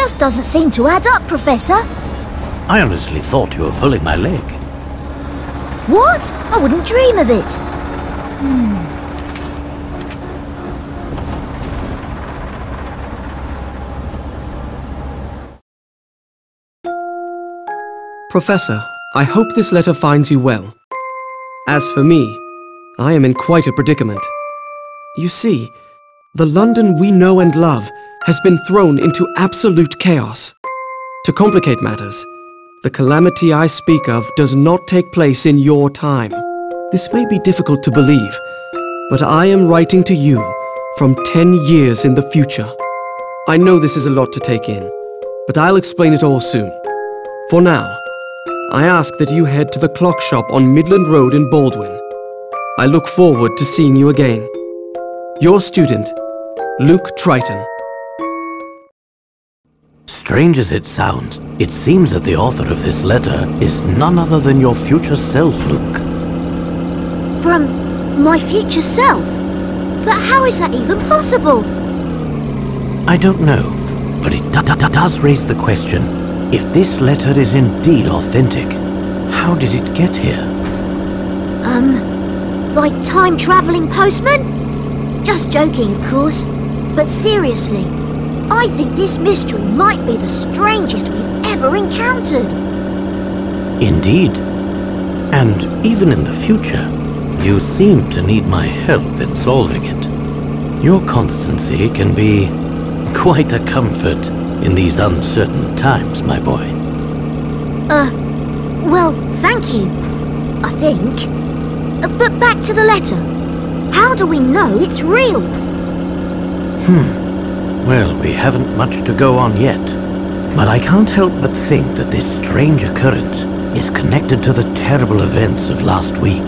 just doesn't seem to add up, Professor. I honestly thought you were pulling my leg. What? I wouldn't dream of it. Professor, I hope this letter finds you well. As for me, I am in quite a predicament. You see, the London we know and love has been thrown into absolute chaos. To complicate matters, the calamity I speak of does not take place in your time. This may be difficult to believe, but I am writing to you from 10 years in the future. I know this is a lot to take in, but I'll explain it all soon. For now, I ask that you head to the clock shop on Midland Road in Baldwin. I look forward to seeing you again. Your student, Luke Triton. Strange as it sounds, it seems that the author of this letter is none other than your future self, Luke. From my future self? But how is that even possible? I don't know, but it does raise the question. If this letter is indeed authentic, how did it get here? By time-travelling postman? Just joking, of course. But seriously, I think this mystery might be the strangest we've ever encountered. Indeed. And even in the future, you seem to need my help in solving it. Your constancy can be quite a comfort in these uncertain times, my boy. Well, thank you, I think. But back to the letter. How do we know it's real? Well, we haven't much to go on yet. But I can't help but think that this strange occurrence is connected to the terrible events of last week.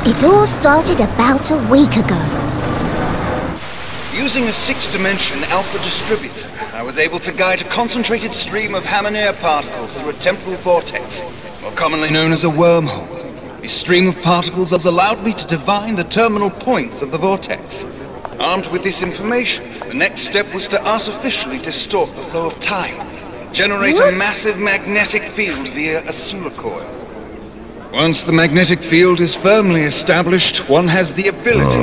It all started about a week ago. Using a six-dimension alpha distributor, I was able to guide a concentrated stream of ham-and-air particles through a temporal vortex, more commonly known as a wormhole. This stream of particles has allowed me to divine the terminal points of the vortex. Armed with this information, the next step was to artificially distort the flow of time, generate a massive magnetic field via a solar coil. Once the magnetic field is firmly established, one has the ability,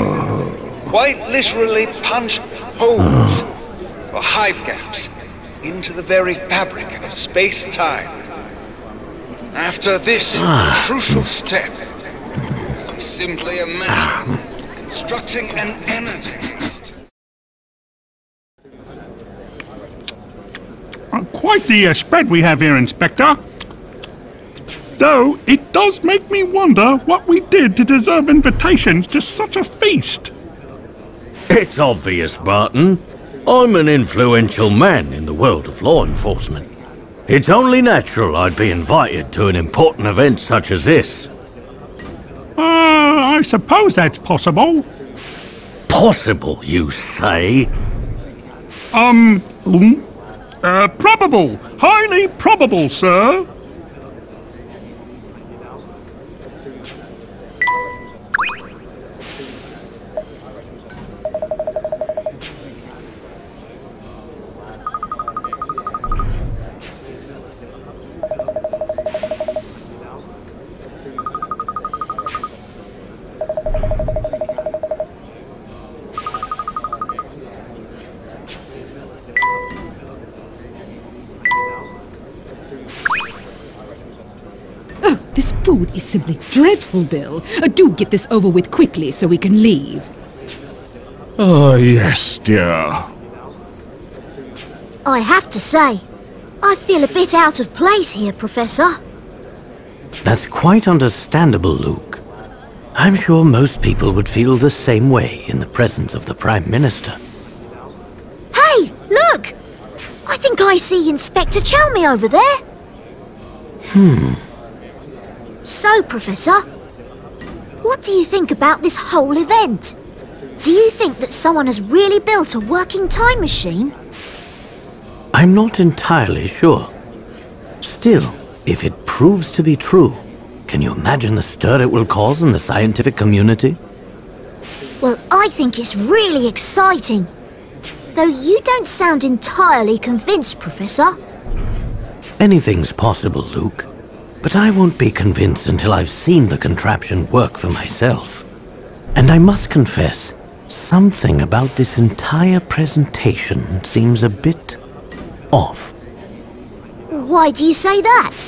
quite literally, punch holes, or hive gaps, into the very fabric of space-time. After this crucial step, it's simply a matter of constructing an energy. Quite the spread we have here, Inspector. Though, it does make me wonder what we did to deserve invitations to such a feast. It's obvious, Barton. I'm an influential man in the world of law enforcement. It's only natural I'd be invited to an important event such as this. I suppose that's possible. Possible, you say? Probable. Highly probable, sir. This food is simply dreadful, Bill. Do get this over with quickly so we can leave. Yes, dear. I have to say, I feel a bit out of place here, Professor. That's quite understandable, Luke. I'm sure most people would feel the same way in the presence of the Prime Minister. Hey, look! I think I see Inspector Chalmey over there. So, Professor, what do you think about this whole event? Do you think that someone has really built a working time machine? I'm not entirely sure. Still, if it proves to be true, can you imagine the stir it will cause in the scientific community? Well, I think it's really exciting. Though you don't sound entirely convinced, Professor. Anything's possible, Luke. But I won't be convinced until I've seen the contraption work for myself. And I must confess, something about this entire presentation seems a bit off. Why do you say that?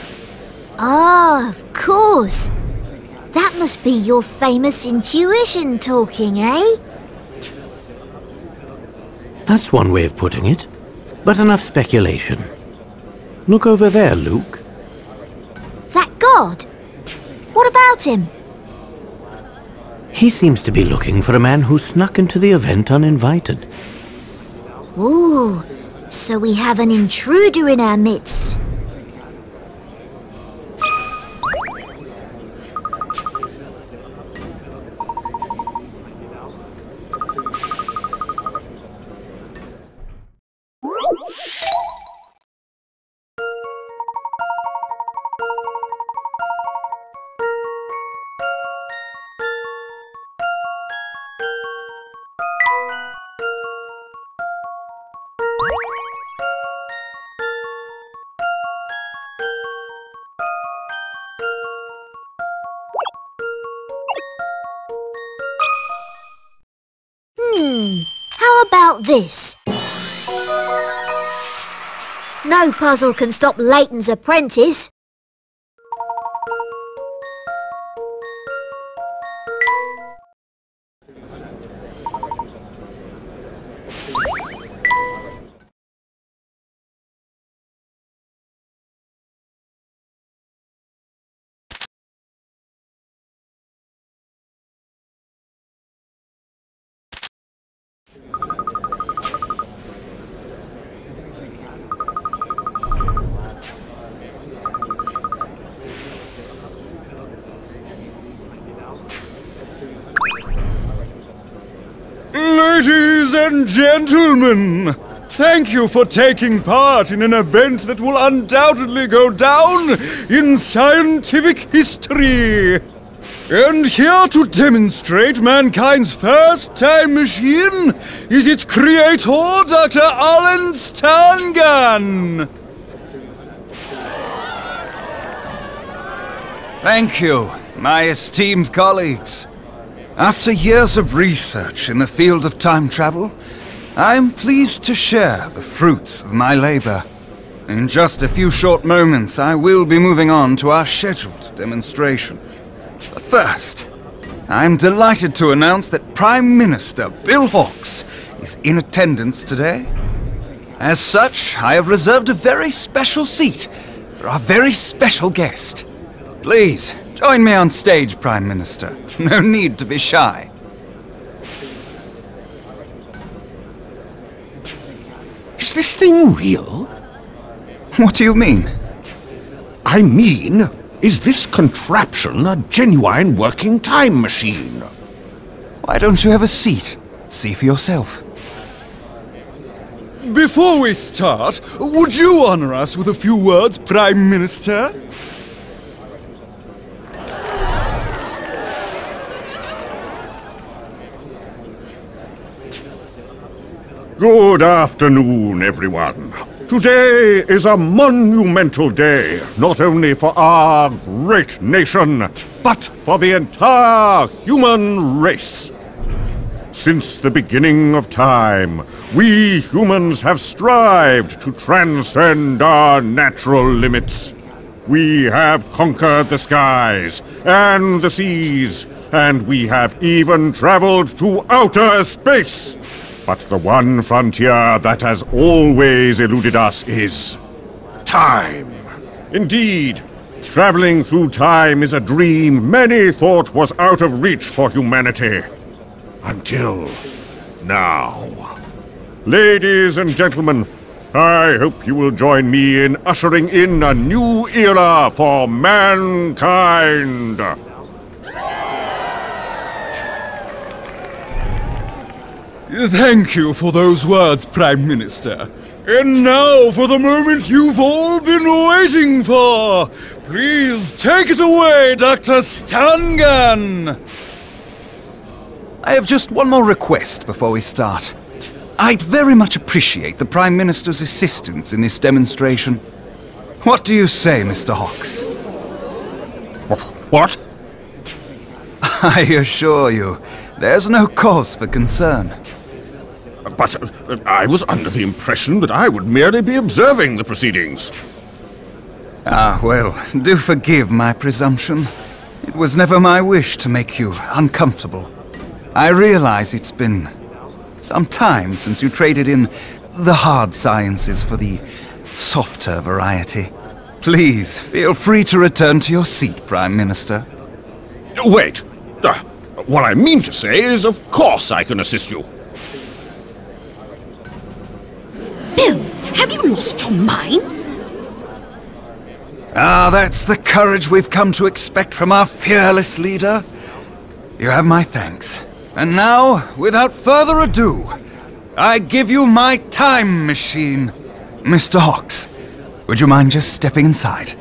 Ah, of course. That must be your famous intuition talking, eh? That's one way of putting it. But enough speculation. Look over there, Luke. That god? What about him? He seems to be looking for a man who snuck into the event uninvited. Ooh, so we have an intruder in our midst. How about this? No puzzle can stop Layton's apprentice. Ladies and gentlemen, thank you for taking part in an event that will undoubtedly go down in scientific history. And here to demonstrate mankind's first time machine is its creator, Dr. Alan Stangan. Thank you, my esteemed colleagues. After years of research in the field of time travel, I'm pleased to share the fruits of my labor. In just a few short moments, I will be moving on to our scheduled demonstration. But first, I'm delighted to announce that Prime Minister Bill Hawks is in attendance today. As such, I have reserved a very special seat for our very special guest. Please, join me on stage, Prime Minister. No need to be shy. Is this thing real? What do you mean? I mean, is this contraption a genuine working time machine? Why don't you have a seat? See for yourself. Before we start, would you honor us with a few words, Prime Minister? Good afternoon, everyone. Today is a monumental day, not only for our great nation, but for the entire human race. Since the beginning of time, we humans have strived to transcend our natural limits. We have conquered the skies and the seas, and we have even traveled to outer space. But the one frontier that has always eluded us is time. Indeed, traveling through time is a dream many thought was out of reach for humanity. Until now. Ladies and gentlemen, I hope you will join me in ushering in a new era for mankind. Thank you for those words, Prime Minister. And now for the moment you've all been waiting for. Please take it away, Dr. Stangan. I have just one more request before we start. I'd very much appreciate the Prime Minister's assistance in this demonstration. What do you say, Mr. Hawks? What? I assure you, there's no cause for concern. But I was under the impression that I would merely be observing the proceedings. Ah, well, do forgive my presumption. It was never my wish to make you uncomfortable. I realize it's been some time since you traded in the hard sciences for the softer variety. Please, feel free to return to your seat, Prime Minister. Wait. What I mean to say is, of course I can assist you. Bill, have you lost your mind? Ah, that's the courage we've come to expect from our fearless leader. You have my thanks. And now, without further ado, I give you my time machine. Mr. Hawks, would you mind just stepping inside?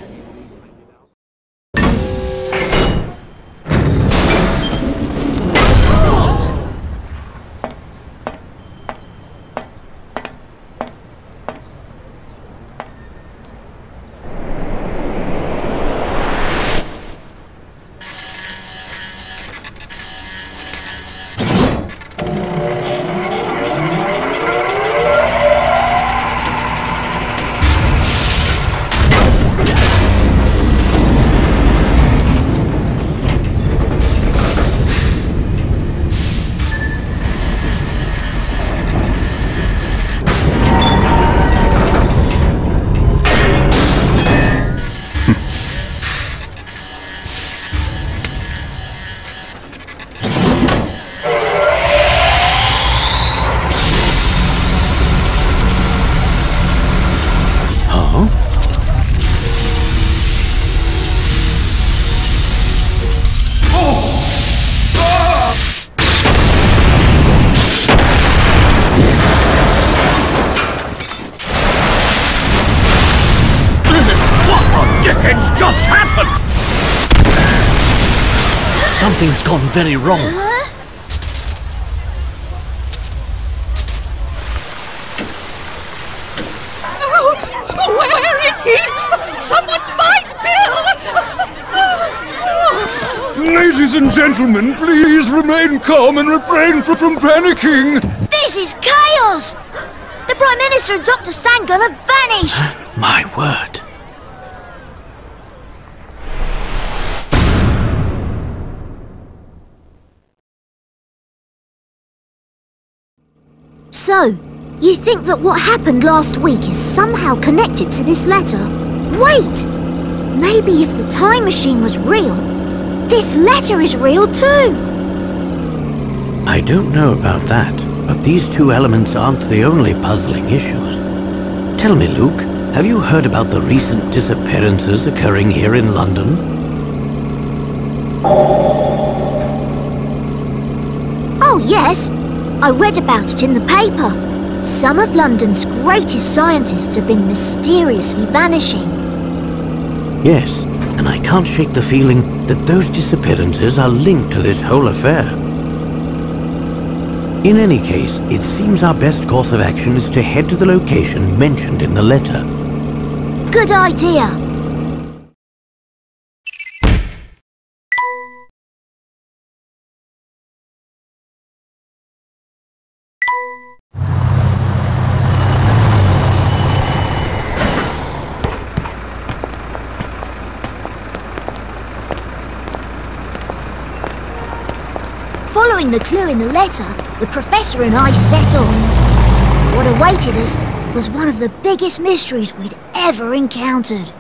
Something's gone very wrong. Oh, where is he? Someone find Bill! Ladies and gentlemen, please remain calm and refrain from panicking. This is chaos! The Prime Minister and Dr. Stangan have vanished! My word. So, you think that what happened last week is somehow connected to this letter? Wait! Maybe if the time machine was real, this letter is real too! I don't know about that, but these two elements aren't the only puzzling issues. Tell me, Luke, have you heard about the recent disappearances occurring here in London? Oh yes! I read about it in the paper. Some of London's greatest scientists have been mysteriously vanishing. Yes, and I can't shake the feeling that those disappearances are linked to this whole affair. In any case, it seems our best course of action is to head to the location mentioned in the letter. Good idea! Following the clue in the letter, the Professor and I set off. What awaited us was one of the biggest mysteries we'd ever encountered.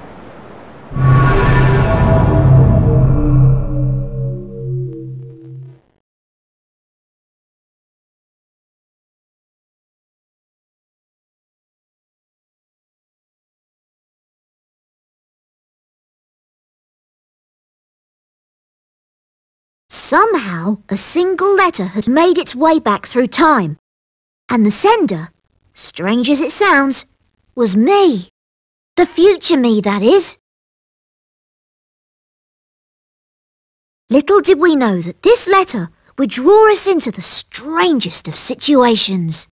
Somehow, a single letter had made its way back through time. And the sender, strange as it sounds, was me. The future me, that is. Little did we know that this letter would draw us into the strangest of situations.